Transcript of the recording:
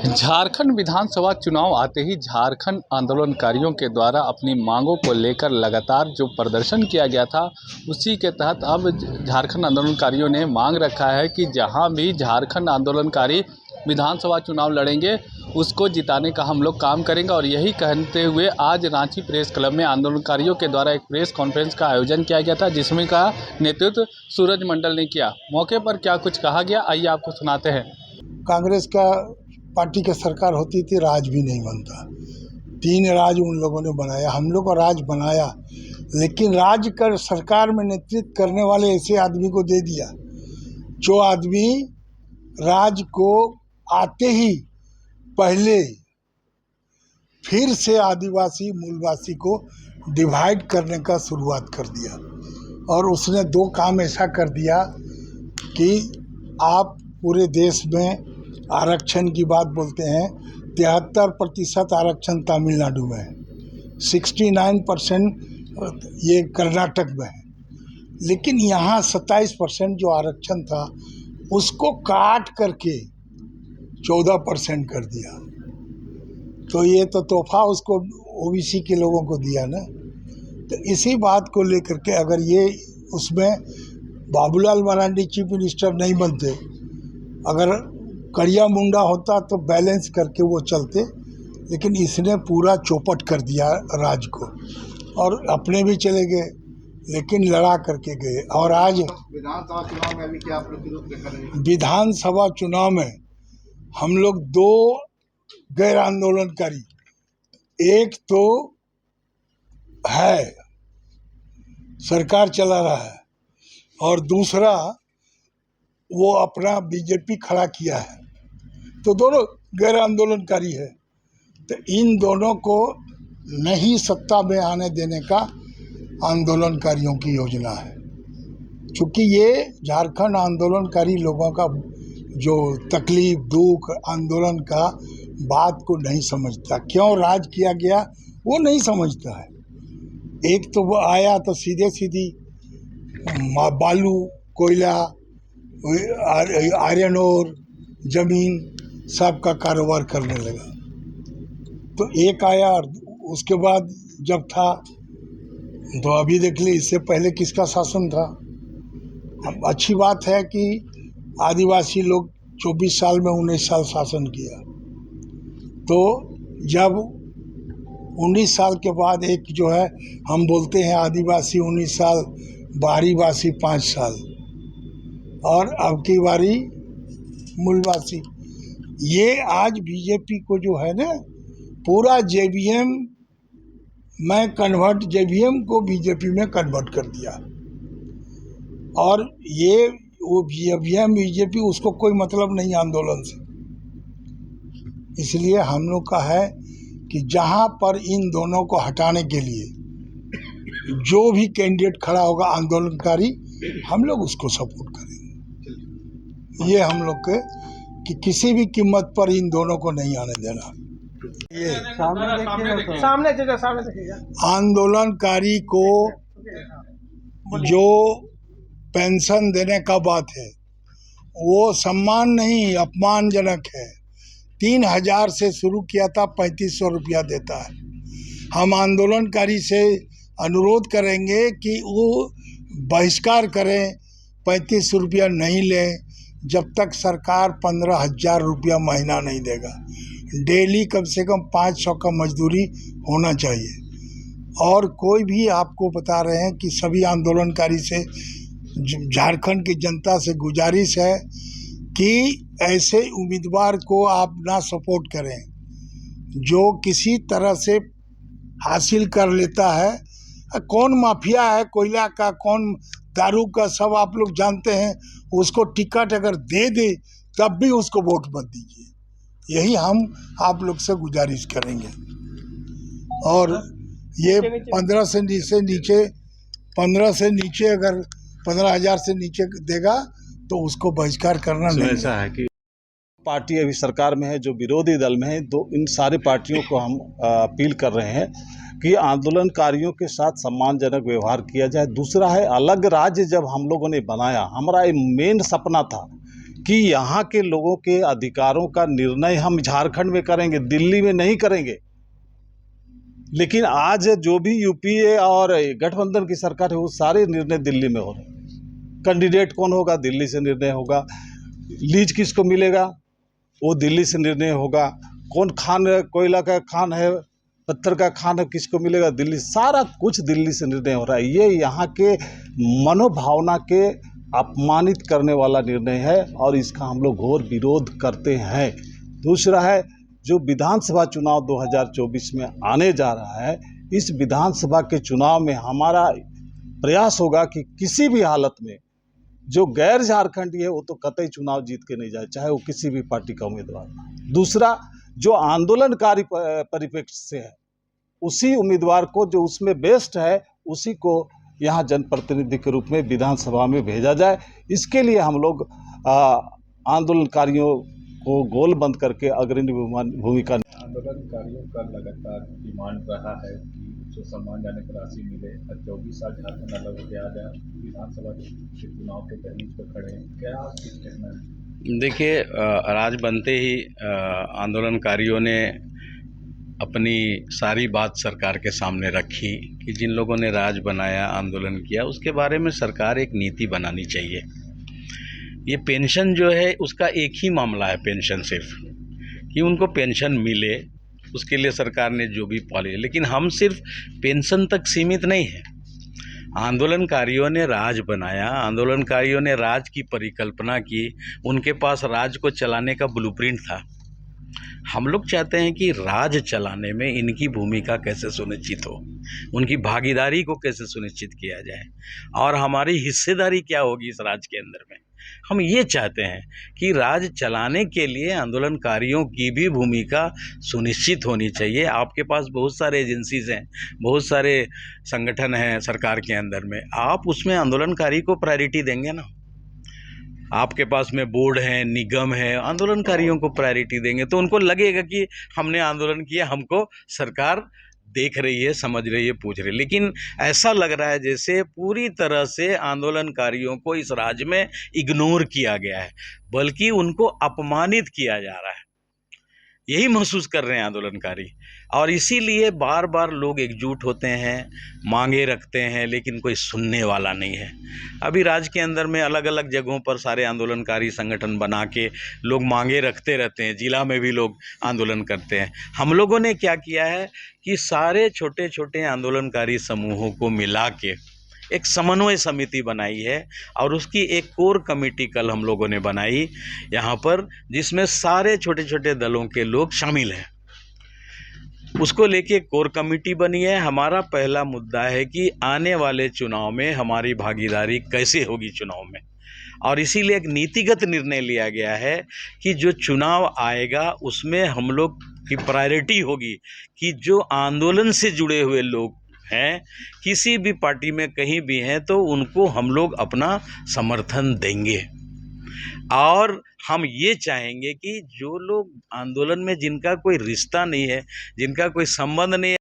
झारखंड विधानसभा चुनाव आते ही झारखंड आंदोलनकारियों के द्वारा अपनी मांगों को लेकर लगातार जो प्रदर्शन किया गया था, उसी के तहत अब झारखंड आंदोलनकारियों ने मांग रखा है कि जहां भी झारखंड आंदोलनकारी विधानसभा चुनाव लड़ेंगे उसको जिताने का हम लोग काम करेंगे। और यही कहते हुए आज रांची प्रेस क्लब में आंदोलनकारियों के द्वारा एक प्रेस कॉन्फ्रेंस का आयोजन किया गया था, जिसमें का नेतृत्व सूरज मंडल ने किया। मौके पर क्या कुछ कहा गया, आइए आपको सुनाते हैं। कांग्रेस का पार्टी की सरकार होती थी, राज भी नहीं बनता। 3 राज उन लोगों ने बनाया, हम लोग को राज बनाया, लेकिन राज कर सरकार में नेतृत्व करने वाले ऐसे आदमी को दे दिया जो आदमी राज को आते ही पहले फिर से आदिवासी मूलवासी को डिवाइड करने का शुरुआत कर दिया। और उसने 2 काम ऐसा कर दिया कि आप पूरे देश में आरक्षण की बात बोलते हैं, 73% आरक्षण तमिलनाडु में है, 69% ये कर्नाटक में है, लेकिन यहाँ 27% जो आरक्षण था उसको काट करके 14% कर दिया। तो ये तो तोहफा उसको ओबीसी के लोगों को दिया ना। तो इसी बात को लेकर के अगर ये उसमें बाबूलाल मरांडी चीफ मिनिस्टर नहीं बनते, अगर करिया मुंडा होता तो बैलेंस करके वो चलते, लेकिन इसने पूरा चौपट कर दिया राज को। और अपने भी चले गए, लेकिन लड़ा करके गए। और आज विधानसभा चुनाव में अभी क्या प्रतिरोध कर रहे हैं? विधानसभा चुनाव में हम लोग 2 गैर आंदोलनकारी, एक तो है सरकार चला रहा है और दूसरा वो अपना बीजेपी खड़ा किया है, तो दोनों गैर आंदोलनकारी है। तो इन दोनों को नहीं सत्ता में आने देने का आंदोलनकारियों की योजना है। क्योंकि ये झारखंड आंदोलनकारी लोगों का जो तकलीफ दुख आंदोलन का बात को नहीं समझता, क्यों राज किया गया वो नहीं समझता है। एक तो वो आया तो सीधे सीधी बालू कोयला आयरन और जमीन सब का कारोबार करने लगा। तो एक आया और उसके बाद जब था तो अभी देख ली, इससे पहले किसका शासन था। अच्छी बात है कि आदिवासी लोग 24 साल में 19 साल शासन किया। तो जब 19 साल के बाद एक जो है हम बोलते हैं आदिवासी 19 साल, बाहरी वासी 5 साल और अब की बारी मूलवासी। ये आज बीजेपी को जो है ना पूरा जेवीएम को बीजेपी में कन्वर्ट कर दिया। और ये वो जेवीएम बीजेपी उसको कोई मतलब नहीं आंदोलन से। इसलिए हम लोग का है कि जहाँ पर इन दोनों को हटाने के लिए जो भी कैंडिडेट खड़ा होगा आंदोलनकारी, हम लोग उसको सपोर्ट करेंगे। ये हम लोग के कि किसी भी कीमत पर इन दोनों को नहीं आने देना। ये सामने आंदोलनकारी को जो पेंशन देने का बात है वो सम्मान नहीं, अपमानजनक है। 3000 से शुरू किया था, 3500 रुपया देता है। हम आंदोलनकारी से अनुरोध करेंगे कि वो बहिष्कार करें, 3500 रुपया नहीं लें जब तक सरकार 15,000 रुपया महीना नहीं देगा। डेली कम से कम 500 का मजदूरी होना चाहिए। और कोई भी आपको बता रहे हैं कि सभी आंदोलनकारी से झारखंड की जनता से गुजारिश है कि ऐसे उम्मीदवार को आप ना सपोर्ट करें जो किसी तरह से हासिल कर लेता है। कौन माफिया है कोयला का, कौन दारू का, सब आप लोग जानते हैं। उसको टिकट अगर दे दे तब भी उसको वोट मत दीजिए। यही हम आप लोग से गुजारिश करेंगे। और ये 15 से नीचे अगर 15,000 से नीचे देगा तो उसको बहिष्कार करना नहीं। ऐसा है कि पार्टी अभी सरकार में है, जो विरोधी दल में है, इन सारी पार्टियों को हम अपील कर रहे हैं कि आंदोलनकारियों के साथ सम्मानजनक व्यवहार किया जाए। दूसरा है, अलग राज्य जब हम लोगों ने बनाया, हमारा एक मेन सपना था कि यहाँ के लोगों के अधिकारों का निर्णय हम झारखंड में करेंगे, दिल्ली में नहीं करेंगे। लेकिन आज जो भी यूपीए और गठबंधन की सरकार है वो सारे निर्णय दिल्ली में हो रहे हैं। कैंडिडेट कौन होगा, दिल्ली से निर्णय होगा। लीज किसको मिलेगा, वो दिल्ली से निर्णय होगा। कौन खान, कोयला का खान है, पत्थर का खान है, किसको मिलेगा, दिल्ली। सारा कुछ दिल्ली से निर्णय हो रहा है। ये यहाँ के मनोभावना के अपमानित करने वाला निर्णय है और इसका हम लोग घोर विरोध करते हैं। दूसरा है, जो विधानसभा चुनाव 2024 में आने जा रहा है, इस विधानसभा के चुनाव में हमारा प्रयास होगा कि किसी भी हालत में जो गैर झारखंडी है वो तो कतई चुनाव जीत के नहीं जाए, चाहे वो किसी भी पार्टी का उम्मीदवार। दूसरा, जो आंदोलनकारी परिप्रेक्ष्य से है, उसी उम्मीदवार को जो उसमें बेस्ट है उसी को यहाँ जनप्रतिनिधि के रूप में विधानसभा में भेजा जाए। इसके लिए हम लोग आंदोलनकारियों को गोलबंद करके अग्रणी भूमिका। आंदोलनकारियों का लगातार डिमांड रहा है कि जो सम्मानजनक राशि मिले। 24 साल झारखंड अलग हो गया, आज विधानसभा के चुनाव के दहलीज पर खड़े हैं, क्या कुछ कहना है? देखिए, राज बनते ही आंदोलनकारियों ने अपनी सारी बात सरकार के सामने रखी कि जिन लोगों ने राज बनाया, आंदोलन किया, उसके बारे में सरकार एक नीति बनानी चाहिए। ये पेंशन जो है उसका एक ही मामला है, पेंशन सिर्फ कि उनको पेंशन मिले, उसके लिए सरकार ने जो भी पॉलिसी, लेकिन हम सिर्फ पेंशन तक सीमित नहीं है। आंदोलनकारियों ने राज बनाया, आंदोलनकारियों ने राज की परिकल्पना की, उनके पास राज को चलाने का ब्लूप्रिंट था। हम लोग चाहते हैं कि राज चलाने में इनकी भूमिका कैसे सुनिश्चित हो, उनकी भागीदारी को कैसे सुनिश्चित किया जाए और हमारी हिस्सेदारी क्या होगी इस राज के अंदर में। हम ये चाहते हैं कि राज चलाने के लिए आंदोलनकारियों की भी भूमिका सुनिश्चित होनी चाहिए। आपके पास बहुत सारे एजेंसीज हैं, बहुत सारे संगठन हैं सरकार के अंदर में, आप उसमें आंदोलनकारी को प्रायोरिटी देंगे ना। आपके पास में बोर्ड है, निगम है, आंदोलनकारियों को प्रायोरिटी देंगे तो उनको लगेगा कि हमने आंदोलन किया, हमको सरकार देख रही है, समझ रही है, पूछ रही है। लेकिन ऐसा लग रहा है जैसे पूरी तरह से आंदोलनकारियों को इस राज्य में इग्नोर किया गया है, बल्कि उनको अपमानित किया जा रहा है। यही महसूस कर रहे हैं आंदोलनकारी और इसीलिए बार बार लोग एकजुट होते हैं, मांगे रखते हैं, लेकिन कोई सुनने वाला नहीं है। अभी राज्य के अंदर में अलग अलग जगहों पर सारे आंदोलनकारी संगठन बना के लोग मांगे रखते रहते हैं, जिला में भी लोग आंदोलन करते हैं। हम लोगों ने क्या किया है कि सारे छोटे छोटे आंदोलनकारी समूहों को मिला के एक समन्वय समिति बनाई है और उसकी एक कोर कमेटी कल हम लोगों ने बनाई यहाँ पर, जिसमें सारे छोटे छोटे दलों के लोग शामिल हैं। उसको लेके कोर कमेटी बनी है। हमारा पहला मुद्दा है कि आने वाले चुनाव में हमारी भागीदारी कैसे होगी चुनाव में, और इसीलिए एक नीतिगत निर्णय लिया गया है कि जो चुनाव आएगा उसमें हम लोग की प्रायोरिटी होगी कि जो आंदोलन से जुड़े हुए लोग हैं, किसी भी पार्टी में कहीं भी हैं, तो उनको हम लोग अपना समर्थन देंगे। और हम ये चाहेंगे कि जो लोग आंदोलन में जिनका कोई रिश्ता नहीं है, जिनका कोई संबंध नहीं है,